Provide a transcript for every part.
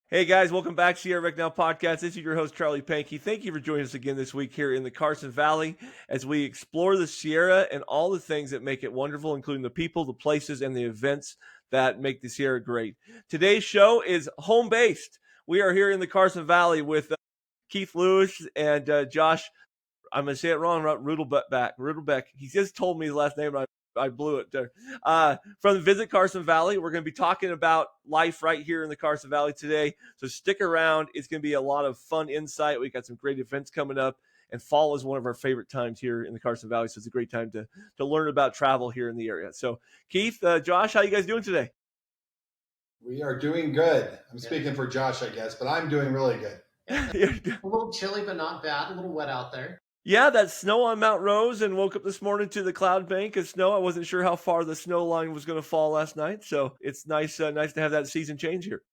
Hey guys, welcome back to Sierra Rec Now podcast. This is your host, Charlie Pankey. Thank you for joining us again this week here in the Carson Valley as we explore the Sierra and all the things that make it wonderful, including the people, the places, and the events that make the Sierra great. Today's show is home based. We are here in the Carson Valley with Keith Lewis and Josh. I'm going to say it wrong, Rudbeck. He just told me his last name. I blew it there. From the Visit Carson Valley, we're going to be talking about life right here in the Carson Valley today. So stick around. It's going to be a lot of fun insight. We got some great events coming up, and fall is one of our favorite times here in the Carson Valley. So it's a great time to learn about travel here in the area. So Keith, Josh, how you guys doing today? We are doing good. I'm speaking for Josh, I guess, but I'm doing really good. A little chilly, but not bad. A little wet out there. Yeah, that snow on Mount Rose, and woke up this morning to the cloud bank of snow. I wasn't sure how far the snow line was going to fall last night, so it's nice to have that season change here.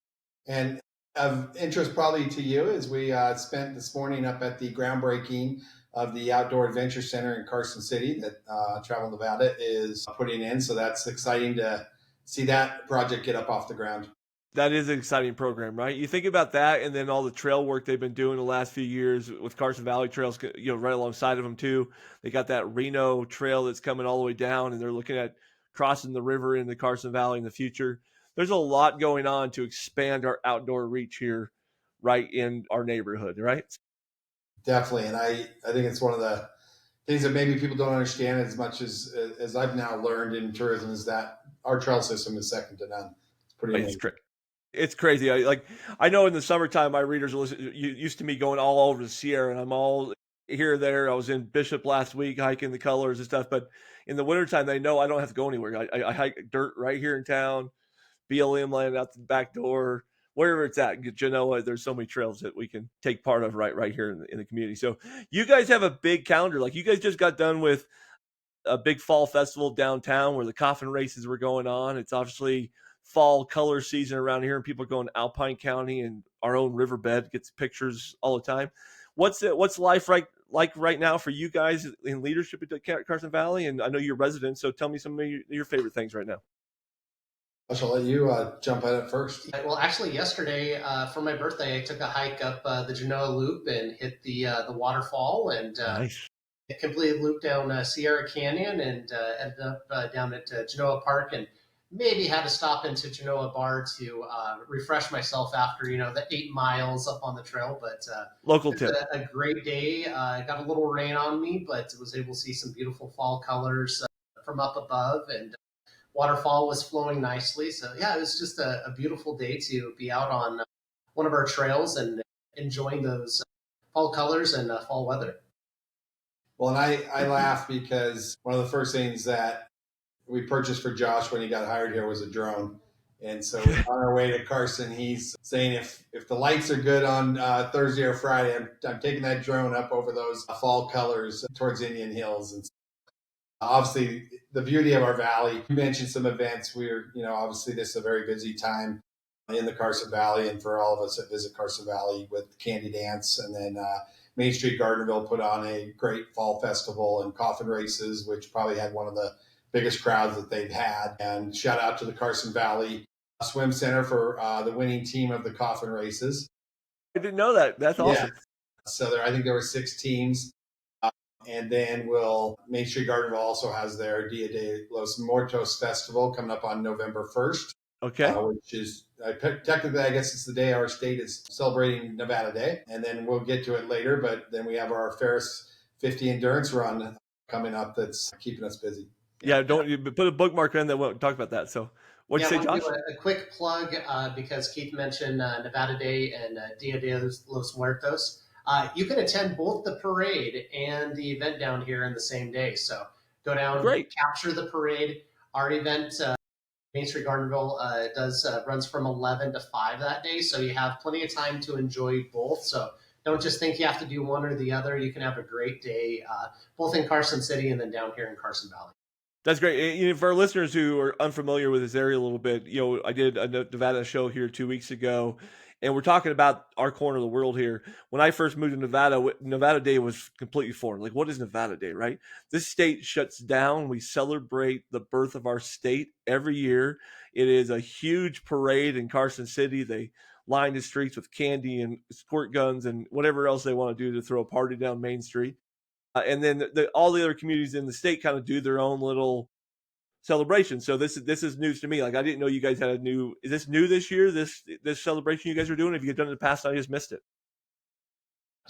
And of interest probably to you is we spent this morning up at the groundbreaking of the Outdoor Adventure Center in Carson City that Travel Nevada is putting in. So that's exciting to see that project get up off the ground. That is an exciting program, right? You think about that, and then all the trail work they've been doing the last few years with Carson Valley Trails, right alongside of them too. They got that Reno Trail that's coming all the way down, and they're looking at crossing the river in the Carson Valley in the future. There's a lot going on to expand our outdoor reach here, right in our neighborhood, right? Definitely, and I think it's one of the things that maybe people don't understand as much as I've now learned in tourism is that our trail system is second to none. It's pretty amazing. It's crazy. I know in the summertime, my readers are used to me going all over the Sierra, and I'm all here or there. I was in Bishop last week hiking the colors and stuff, but in the wintertime, they know I don't have to go anywhere. I hike dirt right here in town, BLM land out the back door, wherever it's at. Genoa, there's so many trails that we can take part of right here in the community. So you guys have a big calendar. Like, you guys just got done with a big fall festival downtown where the Coffin Races were going on. It's obviously fall color season around here, and people are going to Alpine County, and our own riverbed gets pictures all the time. What's life like right now for you guys in leadership at Carson Valley? And I know you're residents, so tell me some of your favorite things right now. I shall let you jump at it first. Well, actually, yesterday for my birthday, I took a hike up the Genoa Loop and hit the waterfall, and Nice. completely looped down Sierra Canyon and ended up down at Genoa Park, and maybe had to stop into Genoa Bar to refresh myself after the 8 miles up on the trail. But Local it's tip. a great day. Got a little rain on me, but was able to see some beautiful fall colors from up above, and waterfall was flowing nicely. So yeah, it was just a beautiful day to be out on one of our trails and enjoying those fall colors and fall weather. Well, and I laugh because one of the first things that we purchased for Josh when he got hired here was a drone. And so on our way to Carson, he's saying if the lights are good on Thursday or Friday, I'm taking that drone up over those fall colors towards Indian Hills. And obviously, the beauty of our valley. You mentioned some events. Obviously, this is a very busy time in the Carson Valley, and for all of us that visit Carson Valley with Candy Dance, and then Main Street Gardnerville put on a great fall festival and Coffin Races, which probably had one of the biggest crowds that they've had. And shout out to the Carson Valley Swim Center for the winning team of the Coffin Races. I didn't know that. That's awesome. Yeah. So I think there were 6 teams. And then Main Street Gardnerville also has their Dia de los Muertos Festival coming up on November 1st. Okay. Which is technically, I guess it's the day our state is celebrating Nevada Day. And then we'll get to it later. But then we have our Ferris 50 Endurance Run coming up that's keeping us busy. Yeah, don't you put a bookmark in that won't talk about that. So what'd you say, Josh? Do a quick plug because Keith mentioned Nevada Day and Dia de los Muertos. You can attend both the parade and the event down here in the same day. So go down, capture the parade. Our event, Main Street Gardnerville, runs from 11 to 5 that day. So you have plenty of time to enjoy both. So don't just think you have to do one or the other. You can have a great day, both in Carson City and then down here in Carson Valley. That's great. For our listeners who are unfamiliar with this area a little bit, I did a Nevada show here 2 weeks ago, and we're talking about our corner of the world here. When I first moved to Nevada, Nevada Day was completely foreign. Like, what is Nevada Day, right? This state shuts down. We celebrate the birth of our state every year It is a huge parade in Carson City. They line the streets with candy and squirt guns and whatever else they want to do to throw a party down Main Street. And then all the other communities in the state kind of do their own little celebration. So this is news to me. Like, I didn't know you guys had a new. Is this new this year? This celebration you guys are doing? Have you done it in the past? I just missed it.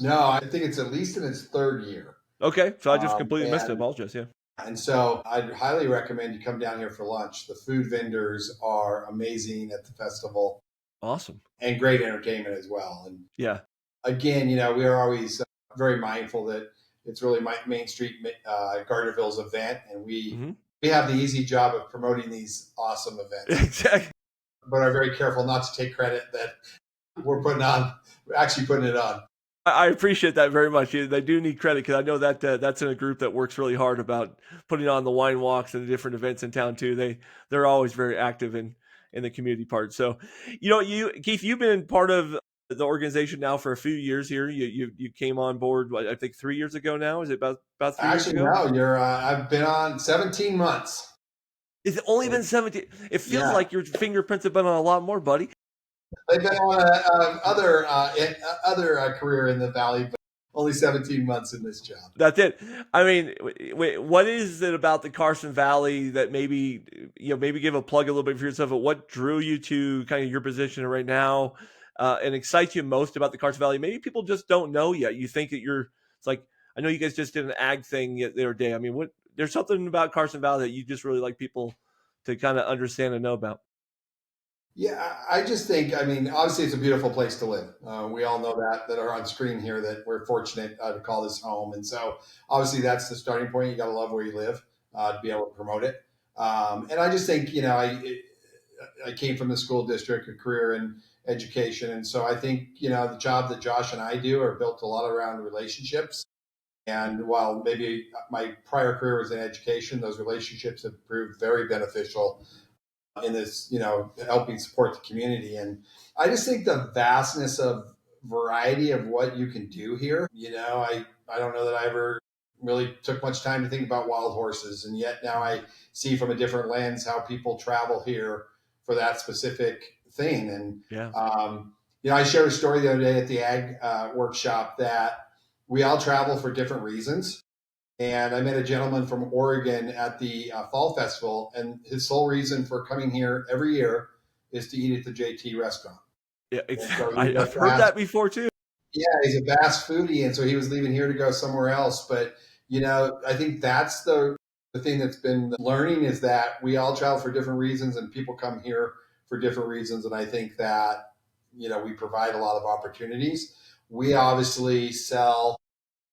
No, I think it's at least in its third year. Okay, so I just completely missed it. And Apologize. Yeah. And so I'd highly recommend you come down here for lunch. The food vendors are amazing at the festival. Awesome. And great entertainment as well. And yeah, again, we are always very mindful that it's really Main Street Gardnerville's event, and we have the easy job of promoting these awesome events. Exactly. But are very careful not to take credit that we're actually putting it on. I appreciate that very much. They do need credit, because I know that that's in a group that works really hard about putting on the wine walks and the different events in town too. They're always very active in the community part. So, Keith, you've been part of the organization now for a few years here. You came on board, I think 3 years ago now. Is it about 3 years ago? Actually, no. I've been on 17 months. It's only been 17. It feels like your fingerprints have been on a lot more, buddy. I've been on other career in the Valley, but only 17 months in this job. That's it. I mean, what is it about the Carson Valley that maybe give a plug a little bit for yourself? But what drew you to kind of your position right now, and excites you most about the Carson Valley? Maybe people just don't know yet. You think that it's like, I know you guys just did an ag thing the other day. I mean, there's something about Carson Valley that you just really like people to kind of understand and know about. Yeah, I just think, obviously it's a beautiful place to live. We all know that are on screen here, that we're fortunate to call this home. And so obviously that's the starting point. You got to love where you live to be able to promote it. And I just think, I came from the school district, a career in education. And so I think, the job that Josh and I do are built a lot around relationships. And while maybe my prior career was in education, those relationships have proved very beneficial in this, helping support the community. And I just think the vastness of variety of what you can do here, I don't know that I ever really took much time to think about wild horses. And yet now I see from a different lens how people travel here for that specific thing. And, I shared a story the other day at the ag workshop that we all travel for different reasons. And I met a gentleman from Oregon at the Fall Festival, and his sole reason for coming here every year is to eat at the JT restaurant. Yeah, so I've heard that before too. Yeah, he's a vast foodie, and so he was leaving here to go somewhere else. But, I think that's the thing that's been learning, is that we all travel for different reasons, and people come here for different reasons. And I think that, we provide a lot of opportunities. We obviously sell,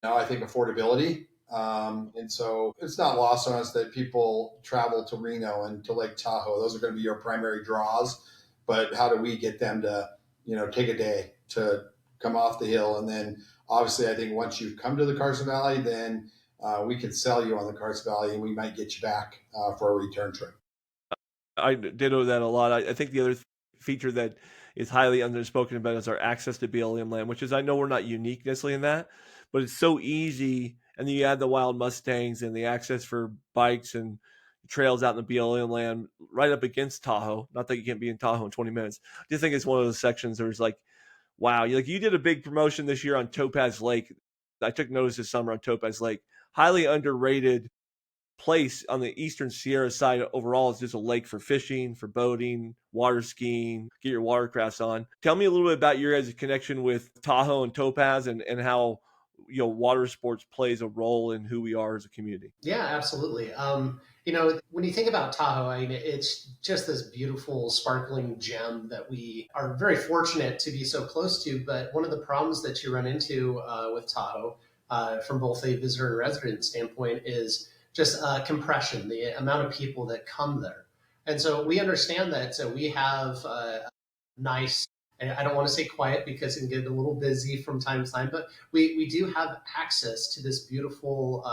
I think, affordability. And so it's not lost on us that people travel to Reno and to Lake Tahoe. Those are going to be your primary draws. But how do we get them to, take a day to come off the hill? And then obviously I think once you come to the Carson Valley, then we can sell you on the Carson Valley, and we might get you back for a return trip. I ditto that a lot. I think the other feature that is highly underspoken about is our access to BLM land, which is, I know we're not unique necessarily in that, but it's so easy. And then you add the wild Mustangs and the access for bikes and trails out in the BLM land right up against Tahoe. Not that you can't be in Tahoe in 20 minutes. I just think it's one of those sections where it's like, wow, you did a big promotion this year on Topaz Lake. I took notice this summer on Topaz Lake. Highly underrated place on the Eastern Sierra side overall. Is just a lake for fishing, for boating, water skiing, get your watercrafts on. Tell me a little bit about your guys' connection with Tahoe and Topaz, and how water sports plays a role in who we are as a community. Yeah, absolutely. When you think about Tahoe, it's just this beautiful, sparkling gem that we are very fortunate to be so close to. But one of the problems that you run into with Tahoe, from both a visitor and resident standpoint, is just compression, the amount of people that come there. And so we understand that. So we have a nice, I don't want to say quiet because it can get a little busy from time to time, but we do have access to this beautiful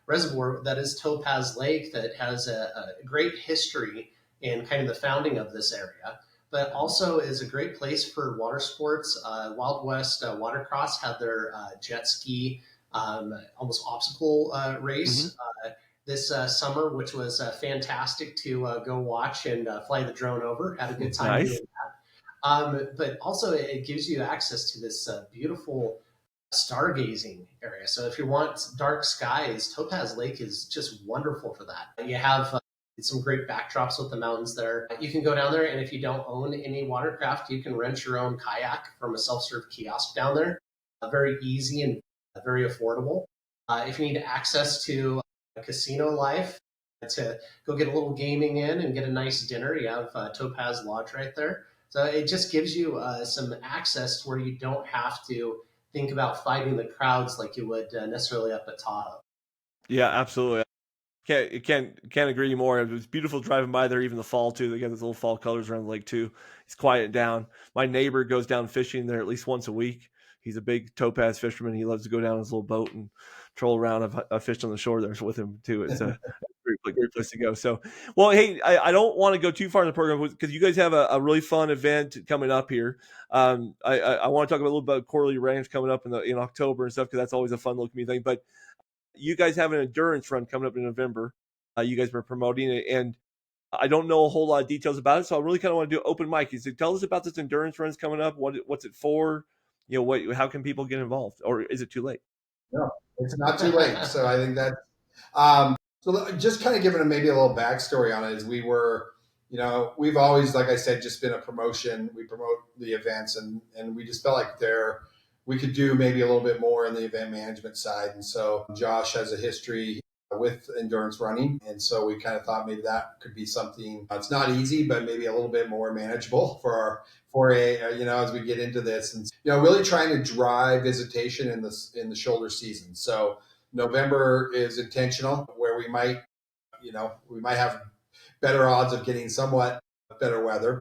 reservoir that is Topaz Lake, that has a great history in kind of the founding of this area, but also is a great place for water sports. Wild West Watercross had their jet ski almost obstacle race. this summer, which was fantastic to go watch and fly the drone over. Had a good time Nice. doing that. But also, it gives you access to this beautiful stargazing area. So if you want dark skies, Topaz Lake is just wonderful for that. You have some great backdrops with the mountains there. You can go down there, and if you don't own any watercraft, you can rent your own kayak from a self-serve kiosk down there. Very easy and very affordable. If you need access to casino life, to go get a little gaming in and get a nice dinner, you have Topaz Lodge right there. So it just gives you some access to where you don't have to think about fighting the crowds like you would necessarily up at Tahoe. Yeah, absolutely. Can't agree more. It was beautiful driving by there, even the fall too. They got those little fall colors around the lake too. It's quiet down. My neighbor goes down fishing there at least once a week. He's a big topaz fisherman. He loves to go down his little boat and troll around. I've fished on the shore there with him too. It's a great place to go. So, well, hey, I don't want to go too far in the program because you guys have a really fun event coming up here. I want to talk a little about Corley Ranch coming up in October and stuff because that's always a fun little community thing. But you guys have an endurance run coming up in November. You guys were promoting it, and I don't know a whole lot of details about it, so I really kind of want to do open mic. So tell us about this endurance runs coming up. What's it for? How can people get involved, or is it too late? No, it's not too late. So I think that, so just kind of giving them maybe a little backstory on it is we've always, like I said, just been a promotion. We promote the events and we just felt like we could do maybe a little bit more in the event management side. And so Josh has a history with endurance running. And so we kind of thought maybe that could be something it's not easy, but maybe a little bit more manageable as we get into this and, really trying to drive visitation in the shoulder season. So November is intentional where we might have better odds of getting somewhat better weather,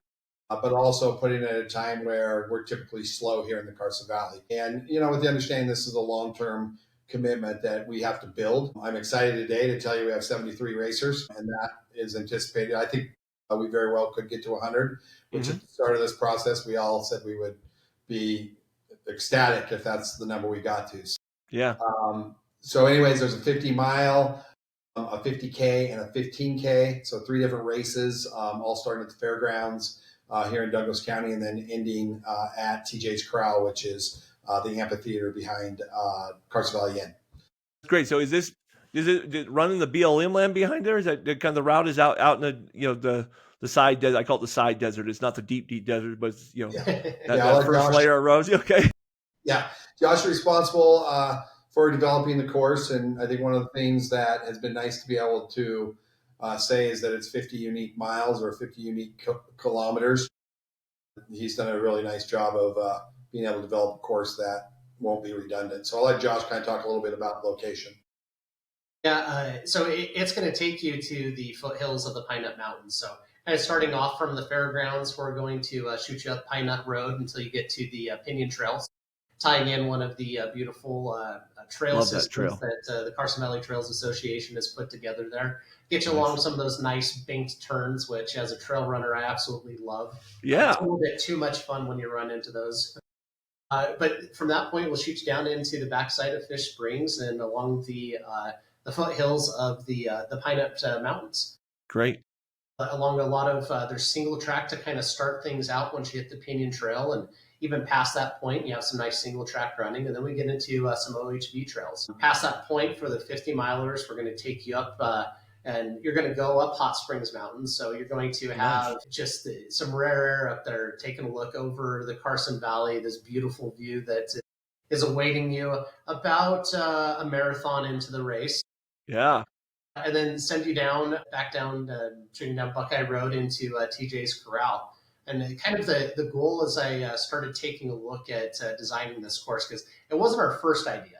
but also putting it at a time where we're typically slow here in the Carson Valley. And, with the understanding this is a long-term commitment that we have to build. I'm excited today to tell you we have 73 racers, and that is anticipated. I think we very well could get to 100, which at the start of this process, we all said we would be ecstatic if that's the number we got to. Yeah. So anyways, there's a 50-mile, a 50K, and a 15K. So 3 different races, all starting at the fairgrounds here in Douglas County, and then ending at TJ's Corral, which is the amphitheater behind Carson Valley Inn. Great. So is it running the BLM land behind there? Is that kind of the route is out in the side desert? I call it the side desert. It's not the deep desert, but it's, that first layer of roads. Okay. Yeah. Josh is responsible for developing the course. And I think one of the things that has been nice to be able to say is that it's 50 unique miles or 50 unique kilometers. He's done a really nice job of being able to develop a course that won't be redundant. So I'll let Josh kind of talk a little bit about location. Yeah, so it's going to take you to the foothills of the Pine Nut Mountains. So kind of starting off from the fairgrounds, we're going to shoot you up Pine Nut Road until you get to the Pinion Trails, tying in one of the beautiful trail systems that the Carson Valley Trails Association has put together there. Get you along some of those nice banked turns, which as a trail runner, I absolutely love. Yeah. It's a little bit too much fun when you run into those. But from that point, we'll shoot you down into the backside of Fish Springs and along the foothills of the Pine Nut Mountains. Great. Along a lot of there's single track to kind of start things out once you hit the Pinion Trail, and even past that point, you have some nice single track running, and then we get into some OHV trails. Past that point, for the 50 milers, we're going to take you up, and you're going to go up Hot Springs Mountain. So you're going to have just some rare air up there, taking a look over the Carson Valley, this beautiful view that is awaiting you about a marathon into the race. Yeah. And then send you back down, shooting down Buckeye Road into TJ's Corral. And kind of the goal as I started taking a look at designing this course, because it wasn't our first idea.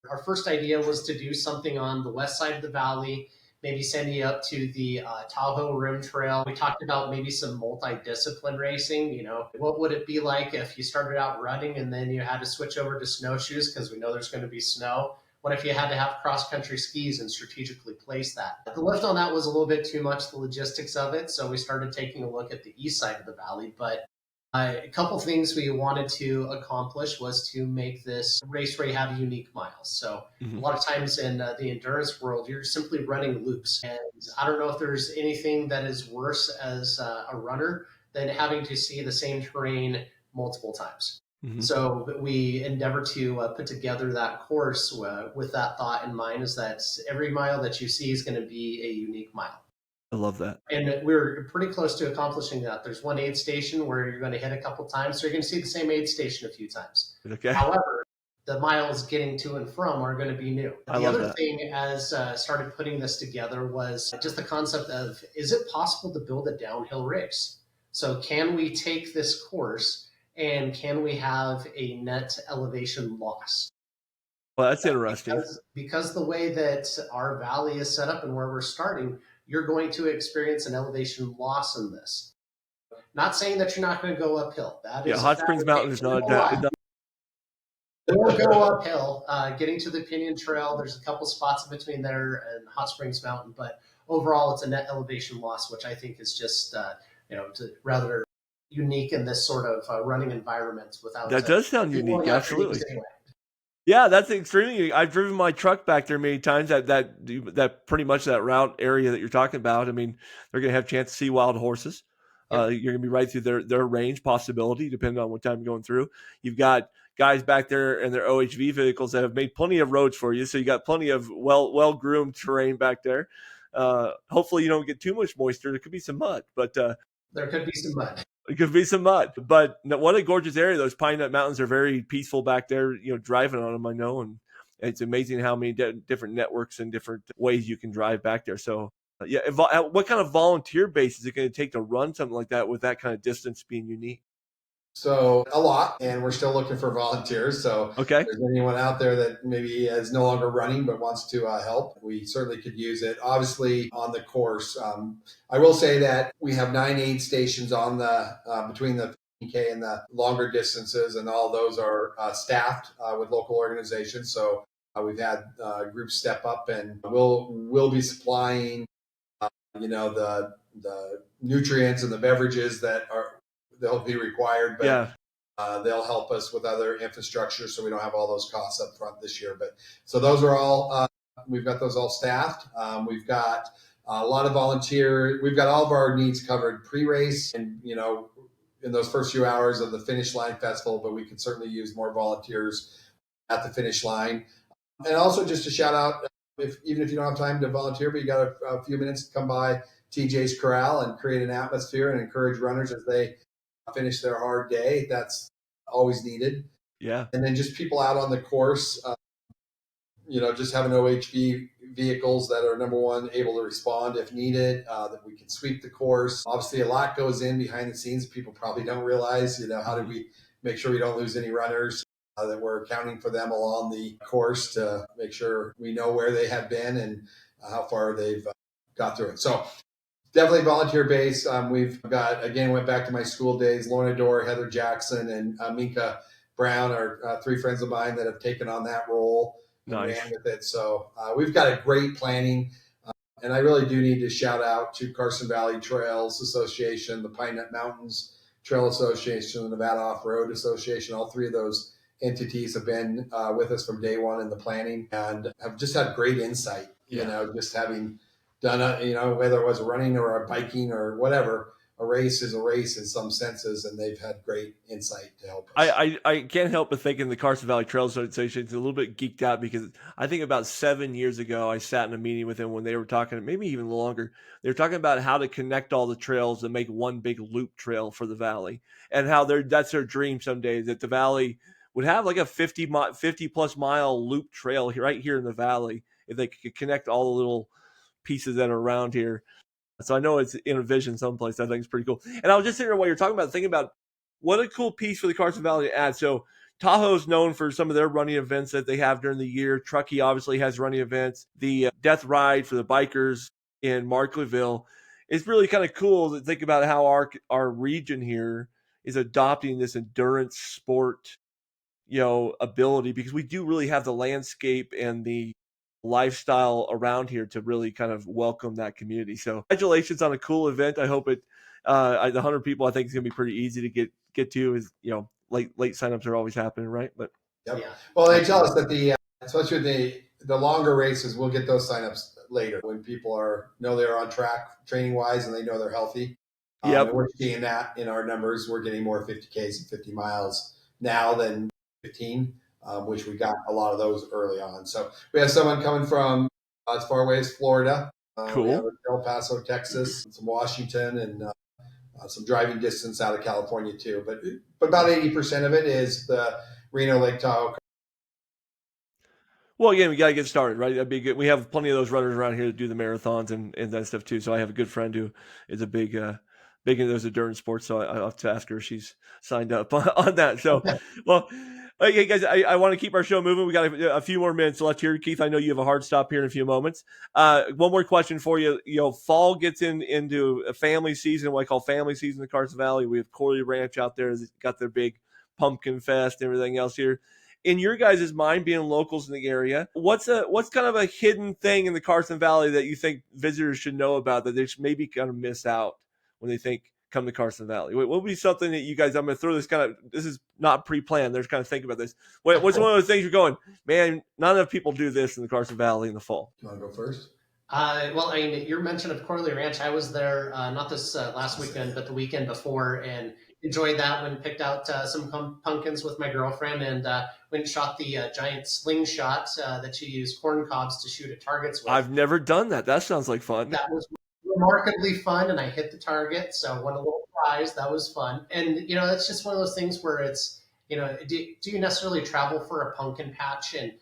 Our first idea was to do something on the west side of the valley, maybe send you up to the Tahoe Rim Trail. We talked about maybe some multi-discipline racing. What would it be like if you started out running and then you had to switch over to snowshoes because we know there's going to be snow? What if you had to have cross-country skis and strategically place that? The lift on that was a little bit too much, the logistics of it, so we started taking a look at the east side of the valley. But A couple things we wanted to accomplish was to make this race where you have unique miles. So a Mhm. lot of times in the endurance world, you're simply running loops, and I don't know if there's anything that is worse as a runner than having to see the same terrain multiple times. Mhm. So we endeavor to put together that course with that thought in mind: is that every mile that you see is going to be a unique mile. I love that. And we're pretty close to accomplishing that. There's one aid station where you're going to hit a couple times, so you're going to see the same aid station a few times. Okay. However, the miles getting to and from are going to be new. I The love other that. thing, as started putting this together, was just the concept of: is it possible to build a downhill race? So, can we take this course and can we have a net elevation loss? Well, that's interesting. Because the way that our valley is set up and where we're starting, you're going to experience an elevation loss in this. Not saying that you're not going to go uphill. That Yeah, is a Hot Springs Mountain is fabrication. not that. It will go uphill. Getting to the Pinion Trail, there's a couple spots in between there and Hot Springs Mountain, but overall, it's a net elevation loss, which I think is just rather unique in this sort of running environment. Without That does sound people unique. going out trees Absolutely. anyway. Yeah, that's extremely. I've driven my truck back there many times. That pretty much that route area that you're talking about. I mean, they're going to have a chance to see wild horses. Yep. You're going to be right through their range possibility, depending on what time you're going through. You've got guys back there in their OHV vehicles that have made plenty of roads for you, so you got plenty of well groomed terrain back there. Hopefully, you don't get too much moisture. There could be some mud, but There could be some mud. it could be some mud, but what a gorgeous area. Those Pine Nut Mountains are very peaceful back there, driving on them, I know. And it's amazing how many different networks and different ways you can drive back there. So, yeah. What kind of volunteer base is it going to take to run something like that with that kind of distance being unique? So a lot, and we're still looking for volunteers. So if Okay. there's anyone out there that maybe is no longer running but wants to help, we certainly could use it. Obviously, on the course, I will say that we have 9 aid stations on the between the K and the longer distances, and all those are staffed with local organizations. So we've had groups step up, and we'll be supplying, the nutrients and the beverages that they'll be required, but Yeah. they'll help us with other infrastructure, so we don't have all those costs up front this year. But so those are all we've got those all staffed. We've got a lot of volunteer. We've got all of our needs covered pre-race, and in those first few hours of the finish line festival. But we could certainly use more volunteers at the finish line. And also just a shout out, even if you don't have time to volunteer, but you got a few minutes to come by TJ's Corral and create an atmosphere and encourage runners as they finish their hard day. That's always needed. Yeah. And then just people out on the course, just having OHV vehicles that are, number one, able to respond if needed, that we can sweep the course. Obviously, a lot goes in behind the scenes. People probably don't realize, how do we make sure we don't lose any runners, that we're accounting for them along the course to make sure we know where they have been and how far they've got through it. So definitely volunteer based. We've got, again, went back to my school days, Lorna Dorr, Heather Jackson, and Minka Brown are 3 friends of mine that have taken on that role and Nice. ran with it. So we've got a great planning. And I really do need to shout out to Carson Valley Trails Association, the Pine Nut Mountains Trail Association, the Nevada Off-Road Association. All 3 of those entities have been with us from day one in the planning and have just had great insight, just having done whether it was running or a biking or whatever, a race is a race in some senses, and they've had great insight to help us. I can't help but think in the Carson Valley Trails Association is a little bit geeked out because I think about 7 years ago I sat in a meeting with them when they were talking, maybe even longer. They were talking about how to connect all the trails and make one big loop trail for the valley, and how that's their dream someday, that the valley would have like a 50 plus mile loop trail right here in the valley if they could connect all the little pieces that are around here. So I know it's in a vision someplace. I think it's pretty cool. And I was just sitting there while you're talking about, thinking about what a cool piece for the Carson Valley to add. So Tahoe's known for some of their running events that they have during the year. Truckee obviously has running events. The Death Ride for the bikers in Markleeville. It's really kind of cool to think about how our region here is adopting this endurance sport, ability, because we do really have the landscape and the lifestyle around here to really kind of welcome that community. So congratulations on a cool event. I hope the 100 people, I think, is going to be pretty easy to get to is, late signups are always happening, right? But Yep. Yeah. Well, they tell us that especially with the longer races, we'll get those signups later when people know they're on track training wise and they know they're healthy. Yep. And we're seeing that in our numbers. We're getting more 50Ks and 50 miles now than 15, which we got a lot of those early on. So we have someone coming from as far away as Florida. Cool. We have El Paso, Texas, some Washington, and some driving distance out of California too. But about 80% of it is the Reno, Lake Tahoe. Well, again, we got to get started, right? That'd be good. We have plenty of those runners around here to do the marathons and that stuff too. So I have a good friend who is a big into those endurance sports. So I'll have to ask her if she's signed up on that. So, well, okay, guys, I want to keep our show moving. We got a few more minutes left here. Keith, I know you have a hard stop here in a few moments. One more question for you. Fall gets into a family season, what I call family season in Carson Valley. We have Corley Ranch out there. It's got their big pumpkin fest and everything else here. In your guys' mind, being locals in the area, what's kind of a hidden thing in the Carson Valley that you think visitors should know about that they should maybe kind of miss out when they think come to Carson Valley? What would be something that you guys, I'm going to throw this is not pre-planned. They're just kind of thinking about this. What's one of those things you're going, man, not enough people do this in the Carson Valley in the fall? You want to go first? Well, I mean, your mention of Corley Ranch, I was there not this last weekend, but the weekend before, and enjoyed that one. Picked out some pumpkins with my girlfriend, and went and shot the giant slingshot that you use corn cobs to shoot at targets with. I've never done that. That sounds like fun. That was remarkably fun, and I hit the target, so won a little prize. That was fun. And it's just one of those things where it's do you necessarily travel for a pumpkin patch? And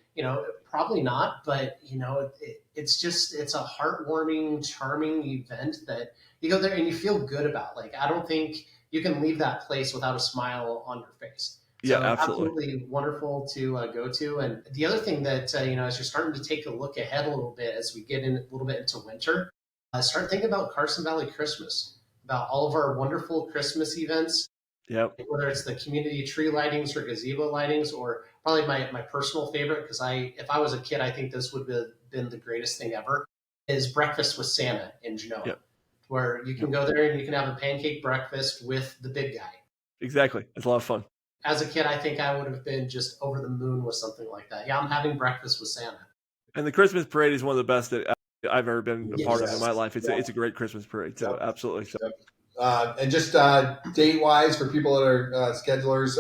probably not, but it's a heartwarming, charming event that you go there and you feel good about. Like, I don't think you can leave that place without a smile on your face. Yeah, So absolutely wonderful to go to. And the other thing that as you're starting to take a look ahead a little bit as we get in a little bit into winter, start thinking about Carson Valley Christmas, about all of our wonderful Christmas events. Yep. Whether it's the community tree lightings or gazebo lightings, or probably my personal favorite, because if I was a kid, I think this would have been the greatest thing ever, is Breakfast with Santa in Genoa, Yep. where you can go there and you can have a pancake breakfast with the big guy. Exactly. It's a lot of fun. As a kid, I think I would have been just over the moon with something like that. Yeah, I'm having breakfast with Santa. And the Christmas parade is one of the best that I've ever been a part of in my life. It's a great Christmas parade. So absolutely. So. And just date-wise, for people that are schedulers,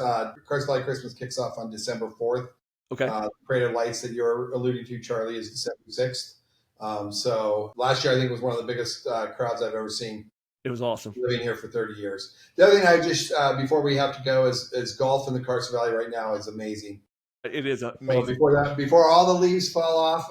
Carson Valley Christmas kicks off on December 4th. Okay. The Parade of Lights that you're alluding to, Charlie, is December 6th. So last year, I think, was one of the biggest crowds I've ever seen. It was awesome. Living here for 30 years. The other thing I just, before we have to go, is golf in the Carson Valley right now is amazing. It is amazing. So before all the leaves fall off,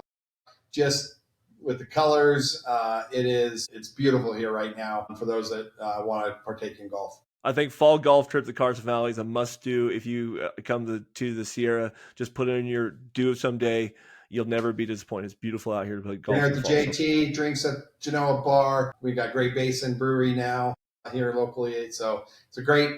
just with the colors, it's beautiful here right now for those that want to partake in golf. I think fall golf trip to Carson Valley is a must-do. If you come to the Sierra, just put it in your do it someday. You'll never be disappointed. It's beautiful out here to play golf. Dinner at the JT, drinks at Genoa Bar. We got Great Basin Brewery now here locally. So it's a great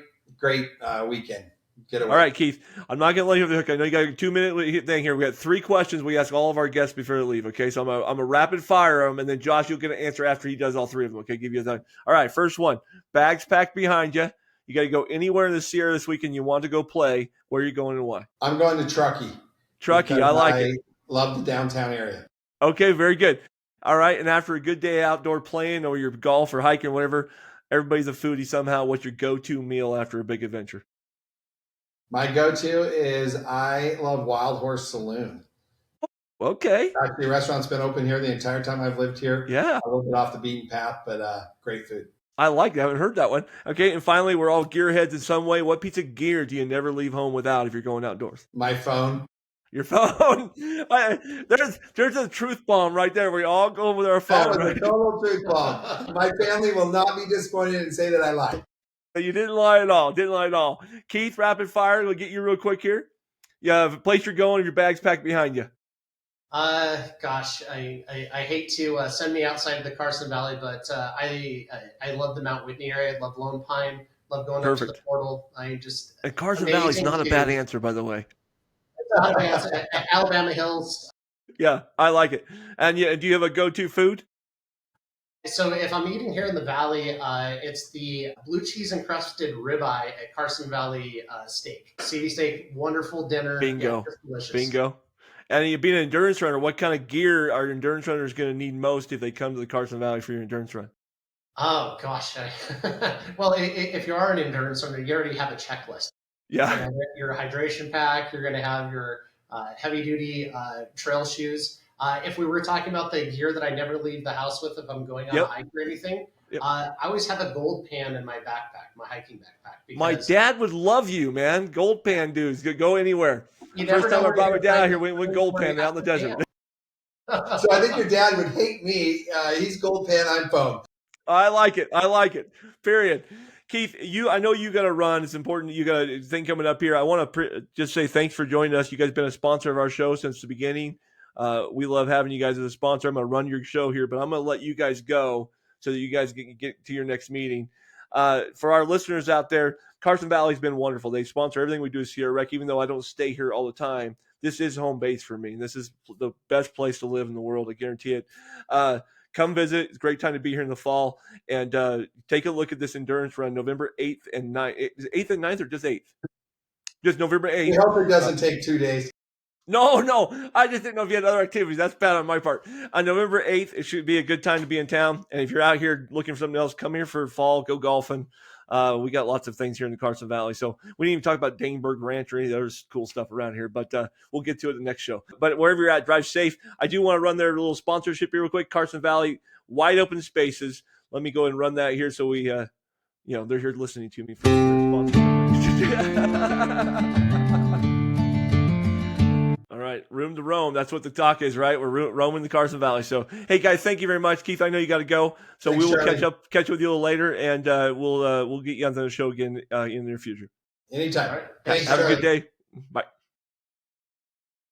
weekend. Getaway. All right, Keith. I'm not going to let you off the hook. I know you got a 2-minute thing here. We got 3 questions we ask all of our guests before they leave. Okay, so I'm a rapid fire them, and then Josh, you'll get an answer after he does all 3 of them. Okay, give you a time. All right, first one. Bags packed behind you. You got to go anywhere in the Sierra this weekend you want to go play. Where are you going and why? I'm going to Truckee. Truckee, I like it. Love the downtown area. Okay, very good. All right, and after a good day outdoor playing or your golf or hiking or whatever, everybody's a foodie somehow. What's your go-to meal after a big adventure? My go-to is I love Wild Horse Saloon. Okay. Actually, the restaurant's been open here the entire time I've lived here. Yeah. A little bit off the beaten path, but great food. I like that. I haven't heard that one. Okay, and finally, we're all gearheads in some way. What piece of gear do you never leave home without if you're going outdoors? My phone. Your phone. There's a truth bomb right there. We all go with our phone. That was right? a total truth bomb. My family will not be disappointed and say that I lied. You didn't lie at all. Didn't lie at all. Keith, rapid fire. We'll get you real quick here. You have a place you're going and your bag's packed behind you. Gosh, I hate to send me outside the Carson Valley, but I love the Mount Whitney area. I love Lone Pine. Love going up to the portal. And Carson Valley's not a bad answer, by the way. It's not a bad answer. Alabama Hills. Yeah, I like it. And yeah, do you have a go-to food? So if I'm eating here in the valley, it's the blue cheese encrusted ribeye at Carson Valley Steak. CD steak, wonderful dinner. Yeah, Bingo. just delicious. Bingo. And you being an endurance runner, what kind of gear are endurance runners going to need most if they come to the Carson Valley for your endurance run? Oh gosh. Well, if you are an endurance runner, you already have a checklist. Yeah. Your hydration pack. You're going to have your heavy duty trail shoes. If we were talking about the gear that I never leave the house with if I'm going on a hike or anything, I always have a gold pan in my backpack, my hiking backpack. Because my dad would love you, man. Gold pan dudes. Go anywhere. First time I brought my dad out here, we went gold pan out in the desert. So I think your dad would hate me. He's gold pan, I'm foam. I like it. Period. Keith, I know you got to run. It's important. You got a thing coming up here. I want to just say thanks for joining us. You guys have been a sponsor of our show since the beginning. We love having you guys as a sponsor. I'm going to run your show here, but I'm going to let you guys go so that you guys can get to your next meeting. For our listeners out there, Carson Valley's been wonderful. They sponsor everything we do at Sierra Rec, even though I don't stay here all the time. This is home base for me. This is the best place to live in the world. I guarantee it. Come visit. It's a great time to be here in the fall. And take a look at this endurance run, November 8th and 9th. Is it 8th and 9th or just 8th? Just November 8th. We hope it doesn't take 2 days. No. I just didn't know if you had other activities. That's bad on my part. On November 8th, it should be a good time to be in town. And if you're out here looking for something else, come here for fall, go golfing. We got lots of things here in the Carson Valley. So we didn't even talk about Daneberg Ranch or any of the other cool stuff around here, but we'll get to it in the next show. But wherever you're at, drive safe. I do want to run their little sponsorship here real quick. Carson Valley, wide open spaces. Let me go and run that here so we, they're here listening to me for sponsorship. All right, room to roam. That's what the talk is, right? We're roaming the Carson Valley. So, hey guys, thank you very much, Keith. I know you got to go, so Thanks, we will Charlie. catch with you a little later, and we'll get you on the show again in the near future. Anytime. All right. Thanks, Have Charlie. a good day. Bye.